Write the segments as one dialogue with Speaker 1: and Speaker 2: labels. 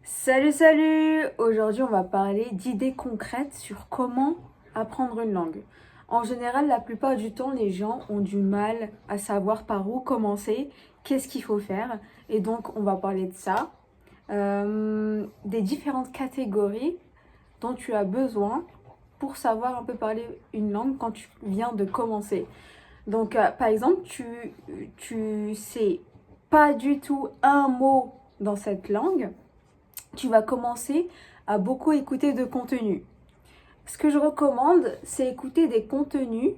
Speaker 1: Salut! Aujourd'hui, on va parler d'idées concrètes sur comment apprendre une langue. En général, la plupart du temps, les gens ont du mal à savoir par où commencer, qu'est-ce qu'il faut faire. Et donc, on va parler de ça, des différentes catégories dont tu as besoin pour savoir un peu parler une langue quand tu viens de commencer. Donc, par exemple, tu sais pas du tout un mot dans cette langue, tu vas commencer à beaucoup écouter de contenu. Ce que je recommande, c'est écouter des contenus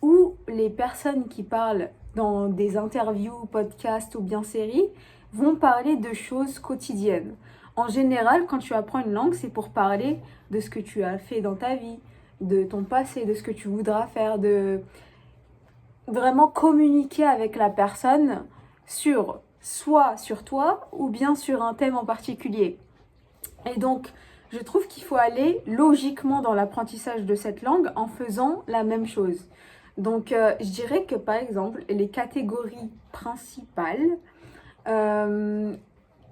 Speaker 1: où les personnes qui parlent dans des interviews, podcasts ou bien séries vont parler de choses quotidiennes. En général, quand tu apprends une langue, c'est pour parler de ce que tu as fait dans ta vie, de ton passé, de ce que tu voudras faire, de vraiment communiquer avec la personne soit sur toi ou bien sur un thème en particulier. Et donc, je trouve qu'il faut aller logiquement dans l'apprentissage de cette langue en faisant la même chose. Donc, je dirais que par exemple, les catégories principales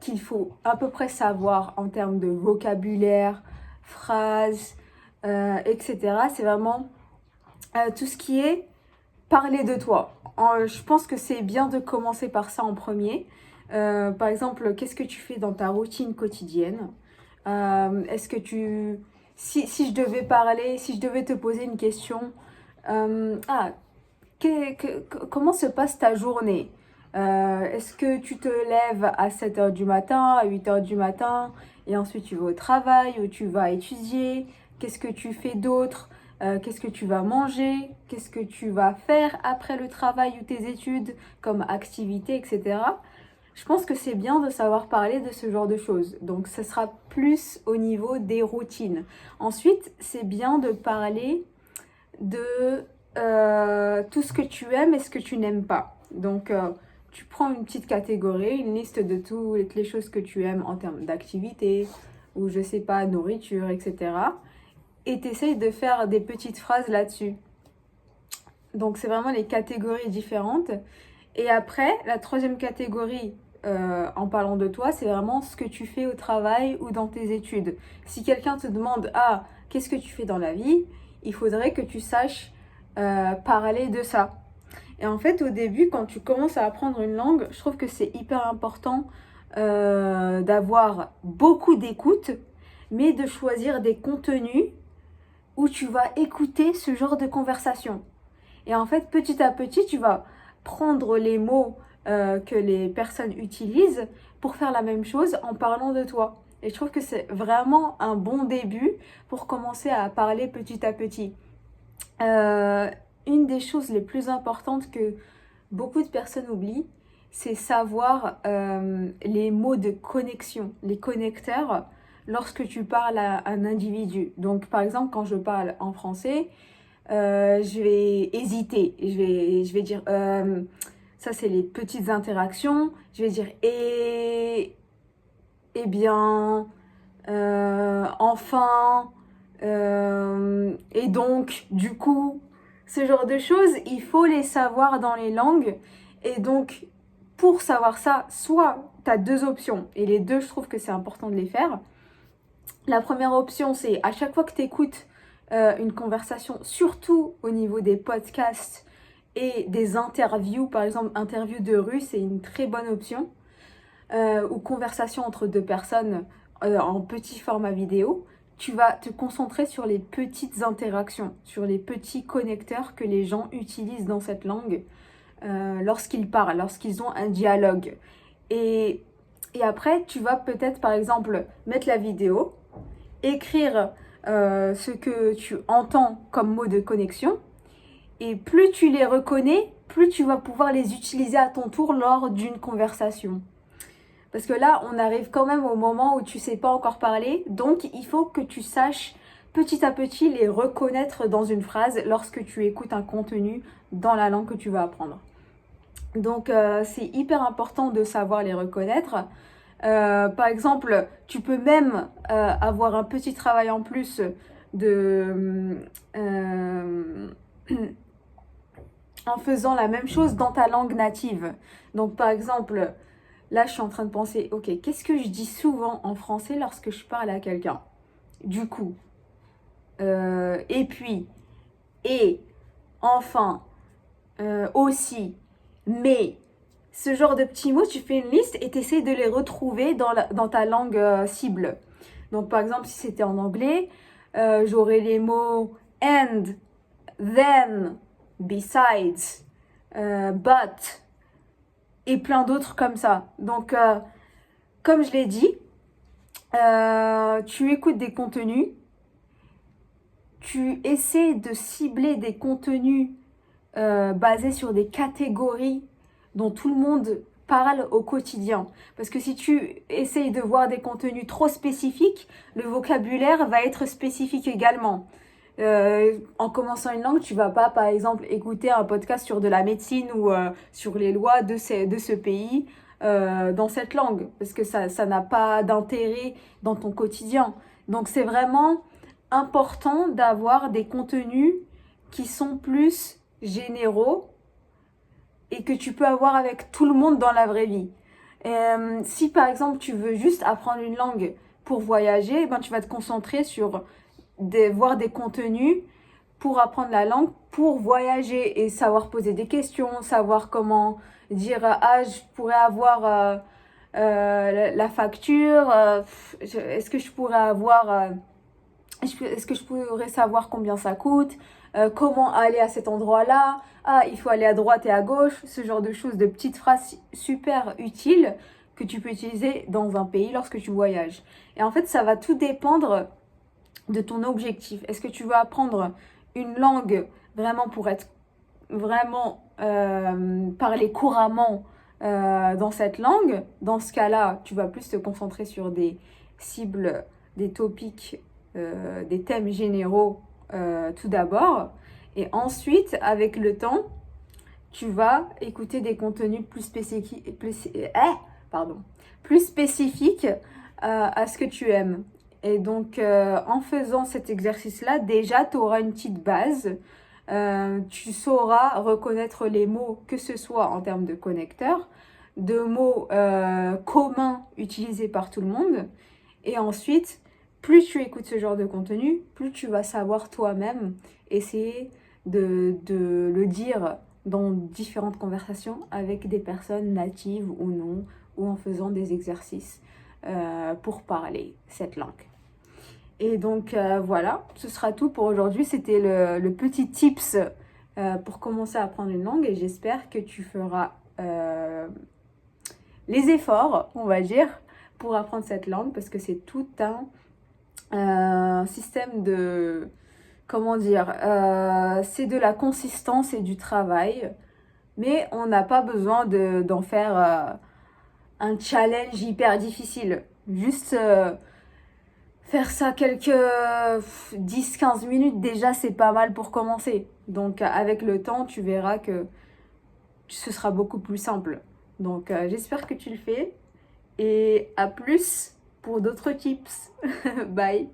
Speaker 1: qu'il faut à peu près savoir en termes de vocabulaire, phrases, etc., c'est vraiment tout ce qui est parler de toi. Je pense que c'est bien de commencer par ça en premier. Par exemple, qu'est-ce que tu fais dans ta routine quotidienne? Est-ce que tu... si je devais parler, si je devais te poser une question, euh, ah, comment se passe ta journée? Est-ce que tu te lèves à 7 heures du matin, à 8 heures du matin, et ensuite tu vas au travail ou tu vas étudier? Qu'est-ce que tu fais d'autre? Qu'est-ce que tu vas manger? Qu'est-ce que tu vas faire après le travail ou tes études comme activité, etc. Je pense que c'est bien de savoir parler de ce genre de choses. Donc, ce sera plus au niveau des routines. Ensuite, c'est bien de parler de tout ce que tu aimes et ce que tu n'aimes pas. Donc, tu prends une petite catégorie, une liste de toutes les choses que tu aimes en termes d'activité ou je sais pas, nourriture, etc. Et tu essayes de faire des petites phrases là-dessus. Donc, c'est vraiment les catégories différentes. Et après, la troisième catégorie, en parlant de toi, c'est vraiment ce que tu fais au travail ou dans tes études. Si quelqu'un te demande, ah, qu'est-ce que tu fais dans la vie? Il faudrait que tu saches parler de ça. Et en fait, au début, quand tu commences à apprendre une langue, je trouve que c'est hyper important d'avoir beaucoup d'écoute, mais de choisir des contenus où tu vas écouter ce genre de conversation. Et en fait, petit à petit, tu vas prendre les mots que les personnes utilisent pour faire la même chose en parlant de toi. Et je trouve que c'est vraiment un bon début pour commencer à parler petit à petit. Euh, une des choses les plus importantes que beaucoup de personnes oublient, c'est savoir les mots de connexion, les connecteurs, lorsque tu parles à un individu. Donc, par exemple, quand je parle en français, je vais hésiter. Je vais dire, ça c'est les petites interactions. Je vais dire, eh bien, enfin, et donc, du coup, ce genre de choses, il faut les savoir dans les langues. Et donc, pour savoir ça, soit tu as deux options, et les deux, je trouve que c'est important de les faire. La première option, c'est à chaque fois que tu écoutes une conversation, surtout au niveau des podcasts et des interviews, par exemple, interview de rue, c'est une très bonne option, ou conversation entre deux personnes en petit format vidéo. Tu vas te concentrer sur les petites interactions, sur les petits connecteurs que les gens utilisent dans cette langue lorsqu'ils parlent, lorsqu'ils ont un dialogue. Et, et après, tu vas peut-être, par exemple, mettre la vidéo, écrire ce que tu entends comme mot de connexion. Et plus tu les reconnais, plus tu vas pouvoir les utiliser à ton tour lors d'une conversation. Parce que là, on arrive quand même au moment où tu sais pas encore parler. Donc, il faut que tu saches petit à petit les reconnaître dans une phrase lorsque tu écoutes un contenu dans la langue que tu vas apprendre. Donc, c'est hyper important de savoir les reconnaître. Par exemple, tu peux même avoir un petit travail en plus de en faisant la même chose dans ta langue native. Donc, par exemple, là, je suis en train de penser, ok, qu'est-ce que je dis souvent en français lorsque je parle à quelqu'un? Du coup, et puis, et, enfin, aussi, mais, ce genre de petits mots, tu fais une liste et tu essaies de les retrouver dans ta langue cible. Donc, par exemple, si c'était en anglais, j'aurais les mots and, then, besides, but, et plein d'autres comme ça. Donc, comme je l'ai dit, tu écoutes des contenus, tu essaies de cibler des contenus basés sur des catégories dont tout le monde parle au quotidien. Parce que si tu essayes de voir des contenus trop spécifiques, le vocabulaire va être spécifique également. En commençant une langue, tu vas pas, par exemple, écouter un podcast sur de la médecine ou sur les lois de ce pays dans cette langue, parce que ça n'a pas d'intérêt dans ton quotidien. Donc c'est vraiment important d'avoir des contenus qui sont plus généraux et que tu peux avoir avec tout le monde dans la vraie vie. Si par exemple tu veux juste apprendre une langue pour voyager, ben, tu vas te concentrer sur voir des contenus pour apprendre la langue, pour voyager et savoir poser des questions, savoir comment dire ah je pourrais avoir la facture, est-ce que je pourrais avoir est-ce que je pourrais savoir combien ça coûte, comment aller à cet endroit-là, ah il faut aller à droite et à gauche, ce genre de choses, de petites phrases super utiles que tu peux utiliser dans un pays lorsque tu voyages. Et en fait ça va tout dépendre de ton objectif. Est-ce que tu veux apprendre une langue vraiment pour être vraiment parler couramment dans cette langue? Dans ce cas-là, tu vas plus te concentrer sur des cibles, des topics, des thèmes généraux tout d'abord. Et ensuite, avec le temps, tu vas écouter des contenus plus spécifiques, plus spécifiques à ce que tu aimes. Et donc, en faisant cet exercice-là, déjà, tu auras une petite base. Tu sauras reconnaître les mots, que ce soit en termes de connecteurs, de mots communs utilisés par tout le monde. Et ensuite, plus tu écoutes ce genre de contenu, plus tu vas savoir toi-même essayer de le dire dans différentes conversations avec des personnes natives ou non, ou en faisant des exercices pour parler cette langue. Et donc voilà, ce sera tout pour aujourd'hui. C'était le petit tips pour commencer à apprendre une langue et j'espère que tu feras les efforts, on va dire, pour apprendre cette langue parce que c'est tout un système de... Comment dire, c'est de la consistance et du travail, mais on n'a pas besoin d'en faire un challenge hyper difficile. Juste faire ça quelques 10-15 minutes, déjà c'est pas mal pour commencer. Donc avec le temps, tu verras que ce sera beaucoup plus simple. Donc j'espère que tu le fais et à plus pour d'autres tips. Bye.